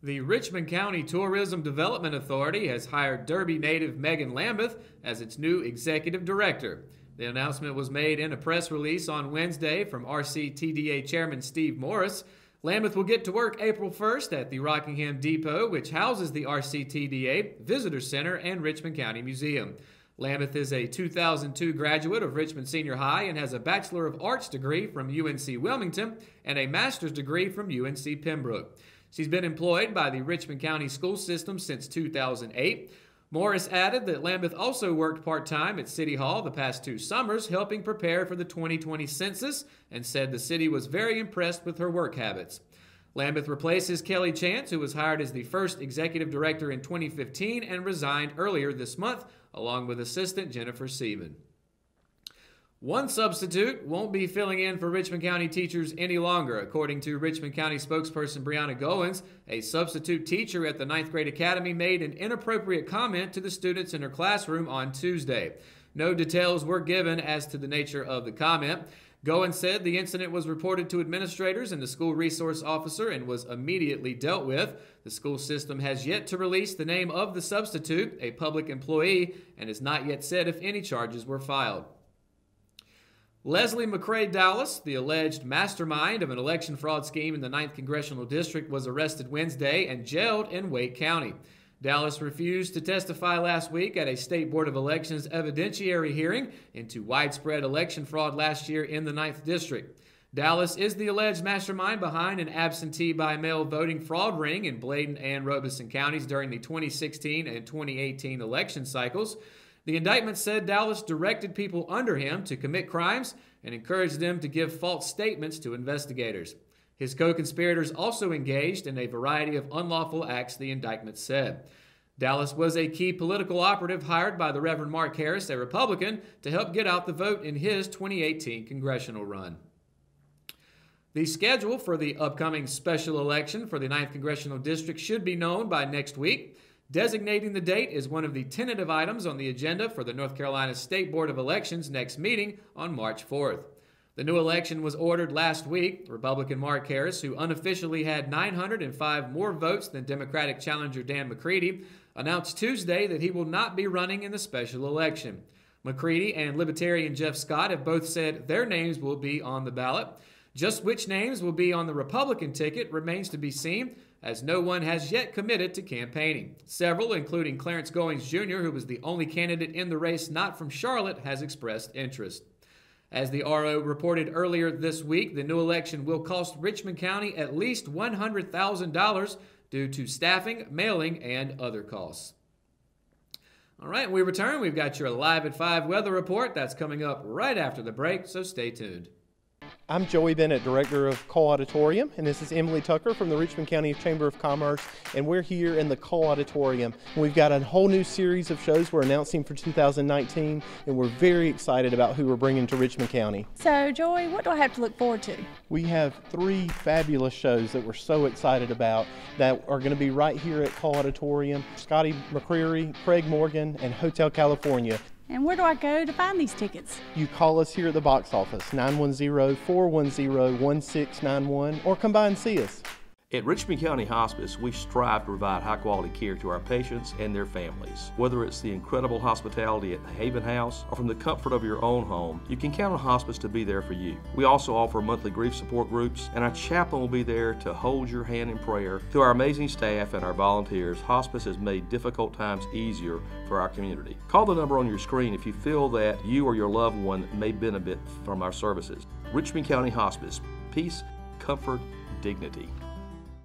The Richmond County Tourism Development Authority has hired Derby native Megan Lambeth as its new executive director. The announcement was made in a press release on Wednesday from RCTDA Chairman Steve Morris. Lambeth will get to work April 1st at the Rockingham Depot, which houses the RCTDA Visitor Center and Richmond County Museum. Lambeth is a 2002 graduate of Richmond Senior High and has a Bachelor of Arts degree from UNC Wilmington and a master's degree from UNC Pembroke. She's been employed by the Richmond County school system since 2008. Morris added that Lambeth also worked part-time at City Hall the past 2 summers, helping prepare for the 2020 census, and said the city was very impressed with her work habits. Lambeth replaces Kelly Chance, who was hired as the first executive director in 2015 and resigned earlier this month, along with assistant Jennifer Seaman. One substitute won't be filling in for Richmond County teachers any longer. According to Richmond County spokesperson Brianna Goins, a substitute teacher at the 9th grade academy made an inappropriate comment to the students in her classroom on Tuesday. No details were given as to the nature of the comment. Goins said the incident was reported to administrators and the school resource officer and was immediately dealt with. The school system has yet to release the name of the substitute, a public employee, and has not yet said if any charges were filed. Leslie McCrae Dallas, the alleged mastermind of an election fraud scheme in the 9th Congressional District, was arrested Wednesday and jailed in Wake County. Dallas refused to testify last week at a State Board of Elections evidentiary hearing into widespread election fraud last year in the 9th District. Dallas is the alleged mastermind behind an absentee-by-mail voting fraud ring in Bladen and Robeson counties during the 2016 and 2018 election cycles. The indictment said Dallas directed people under him to commit crimes and encouraged them to give false statements to investigators. His co-conspirators also engaged in a variety of unlawful acts, the indictment said. Dallas was a key political operative hired by the Reverend Mark Harris, a Republican, to help get out the vote in his 2018 congressional run. The schedule for the upcoming special election for the 9th Congressional District should be known by next week. Designating the date is one of the tentative items on the agenda for the North Carolina State Board of Elections' next meeting on March 4th. The new election was ordered last week. Republican Mark Harris, who unofficially had 905 more votes than Democratic challenger Dan McCready, announced Tuesday that he will not be running in the special election. McCready and Libertarian Jeff Scott have both said their names will be on the ballot. Just which names will be on the Republican ticket remains to be seen, as no one has yet committed to campaigning. Several, including Clarence Goins Jr., who was the only candidate in the race not from Charlotte, has expressed interest. As the RO reported earlier this week, the new election will cost Richmond County at least $100,000 due to staffing, mailing, and other costs. All right, when we return, we've got your Live at 5 weather report. That's coming up right after the break, so stay tuned. I'm Joey Bennett, Director of Cole Auditorium, and this is Emily Tucker from the Richmond County Chamber of Commerce, and we're here in the Cole Auditorium. We've got a whole new series of shows we're announcing for 2019, and we're very excited about who we're bringing to Richmond County. So, Joey, what do I have to look forward to? We have 3 fabulous shows that we're so excited about that are going to be right here at Cole Auditorium. Scotty McCreary, Craig Morgan, and Hotel California. And where do I go to find these tickets? You call us here at the box office, 910-410-1691, or come by and see us. At Richmond County Hospice, we strive to provide high-quality care to our patients and their families. Whether it's the incredible hospitality at the Haven House or from the comfort of your own home, you can count on Hospice to be there for you. We also offer monthly grief support groups, and our chaplain will be there to hold your hand in prayer. Through our amazing staff and our volunteers, Hospice has made difficult times easier for our community. Call the number on your screen if you feel that you or your loved one may benefit from our services. Richmond County Hospice. Peace, comfort, dignity.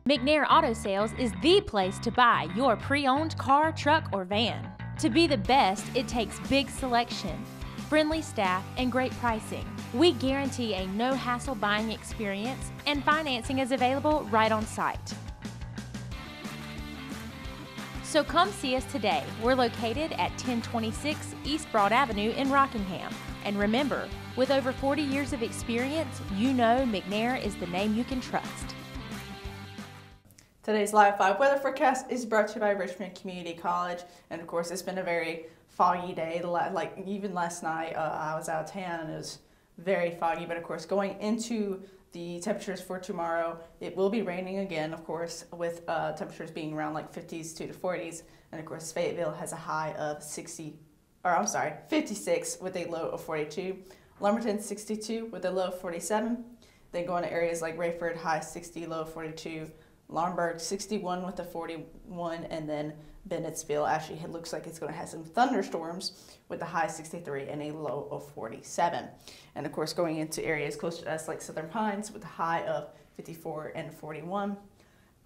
McNair Auto Sales is the place to buy your pre-owned car, truck, or van. To be the best, it takes big selection, friendly staff, and great pricing. We guarantee a no-hassle buying experience, and financing is available right on site. So come see us today. We're located at 1026 East Broad Avenue in Rockingham. And remember, with over 40 years of experience, you know McNair is the name you can trust. Today's Live 5 weather forecast is brought to you by Richmond Community College. And of course, it's been a very foggy day. Like even last night, I was out of town and it was very foggy. But of course, going into The temperatures for tomorrow, it will be raining again, of course, with temperatures being around like 50s to the 40s. And of course, Fayetteville has a high of 56 with a low of 42. Lumberton 62 with a low of 47. Then going to areas like Rayford, high 60, low of 42. Laurinburg 61 with a 41, and then Bennettsville actually it looks like it's going to have some thunderstorms with a high 63 and a low of 47. And of course going into areas closer to us like Southern Pines with a high of 54 and 41.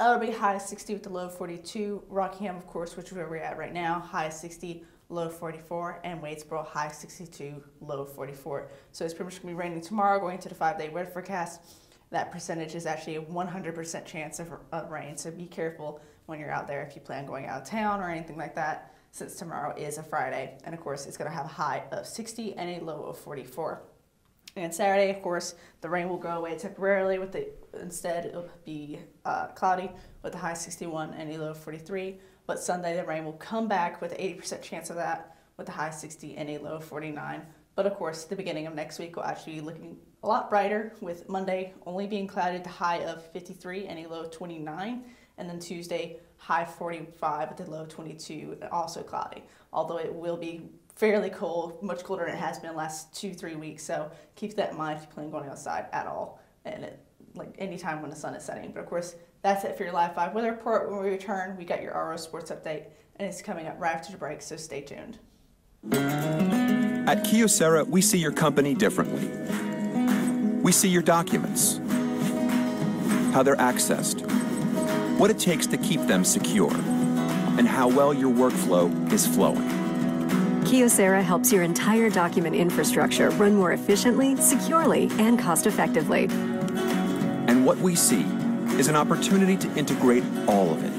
Ellerbe high 60 with a low of 42. Rockingham, of course, which is where we're at right now, high 60, low 44, and Wadesboro high 62, low 44. So it's pretty much going to be raining tomorrow. Going to the 5-day weather forecast, that percentage is actually a 100% chance of rain. So be careful when you're out there if you plan going out of town or anything like that, since tomorrow is a Friday. And of course, it's going to have a high of 60 and a low of 44. And Saturday, of course, the rain will go away temporarily. Instead, it'll be cloudy with a high 61 and a low of 43. But Sunday, the rain will come back with an 80% chance of that with a high 60 and a low of 49. But of course, the beginning of next week will actually be looking a lot brighter, with Monday only being cloudy at the high of 53 and a low of 29. And then Tuesday, high 45 with a low of 22, also cloudy. Although it will be fairly cold, much colder than it has been the last 2-3 weeks. So keep that in mind if you plan on going outside at all, and like anytime when the sun is setting. But of course, that's it for your Live 5 weather report. When we return, we got your RO Sports Update, and it's coming up right after the break, so stay tuned. At Kyocera, we see your company differently. We see your documents, how they're accessed, what it takes to keep them secure, and how well your workflow is flowing. Kyocera helps your entire document infrastructure run more efficiently, securely, and cost-effectively. And what we see is an opportunity to integrate all of it.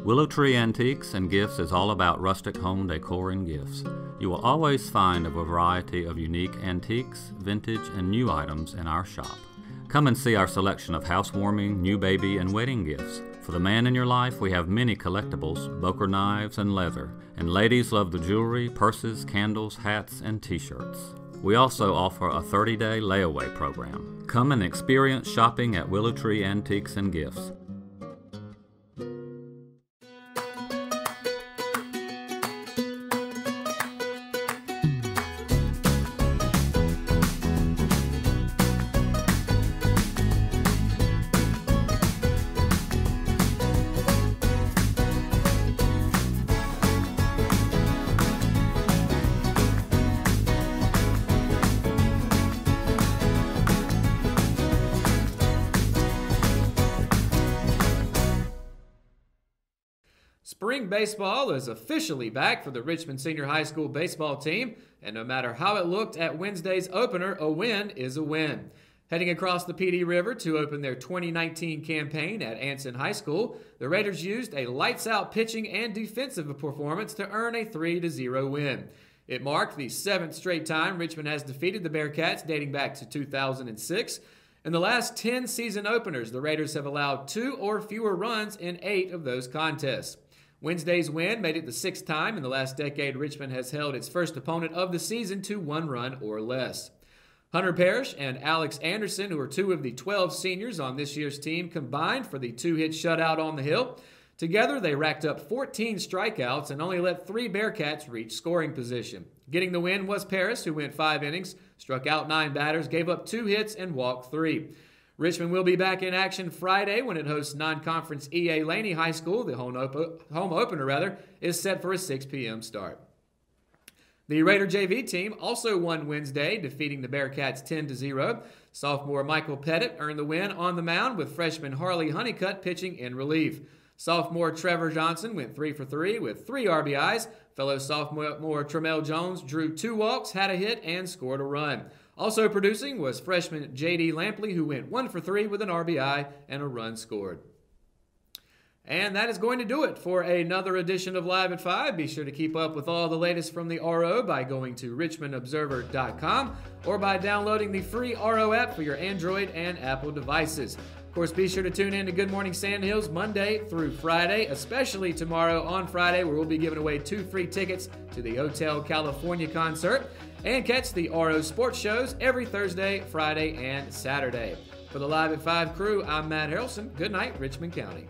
Willow Tree Antiques and Gifts is all about rustic home decor and gifts. You will always find a variety of unique antiques, vintage, and new items in our shop. Come and see our selection of housewarming, new baby, and wedding gifts. For the man in your life, we have many collectibles, Boker knives, and leather. And ladies love the jewelry, purses, candles, hats, and t-shirts. We also offer a 30-day layaway program. Come and experience shopping at Willow Tree Antiques and Gifts. Spring baseball is officially back for the Richmond Senior High School baseball team, and no matter how it looked at Wednesday's opener, a win is a win. Heading across the PD River to open their 2019 campaign at Anson High School, the Raiders used a lights-out pitching and defensive performance to earn a 3-0 win. It marked the 7th straight time Richmond has defeated the Bearcats dating back to 2006. In the last 10 season openers, the Raiders have allowed 2 or fewer runs in 8 of those contests. Wednesday's win made it the 6th time in the last decade Richmond has held its first opponent of the season to 1 run or less. Hunter Parrish and Alex Anderson, who are 2 of the 12 seniors on this year's team, combined for the 2-hit shutout on the hill. Together, they racked up 14 strikeouts and only let 3 Bearcats reach scoring position. Getting the win was Parrish, who went 5 innings, struck out 9 batters, gave up 2 hits, and walked 3. Richmond will be back in action Friday when it hosts non-conference E.A. Laney High School. The home opener is set for a 6 p.m. start. The Raider JV team also won Wednesday, defeating the Bearcats 10-0. Sophomore Michael Pettit earned the win on the mound with freshman Harley Honeycutt pitching in relief. Sophomore Trevor Johnson went 3 for 3 with 3 RBIs. Fellow sophomore Tremel Jones drew 2 walks, had a hit, and scored a run. Also producing was freshman J.D. Lampley, who went 1 for 3 with an RBI and a run scored. And that is going to do it for another edition of Live at 5. Be sure to keep up with all the latest from the RO by going to richmondobserver.com or by downloading the free RO app for your Android and Apple devices. Of course, be sure to tune in to Good Morning Sand Hills Monday through Friday, especially tomorrow on Friday, where we'll be giving away 2 free tickets to the Hotel California concert. And catch the RO sports shows every Thursday, Friday, and Saturday. For the Live at 5 crew, I'm Matt Harrelson. Good night, Richmond County.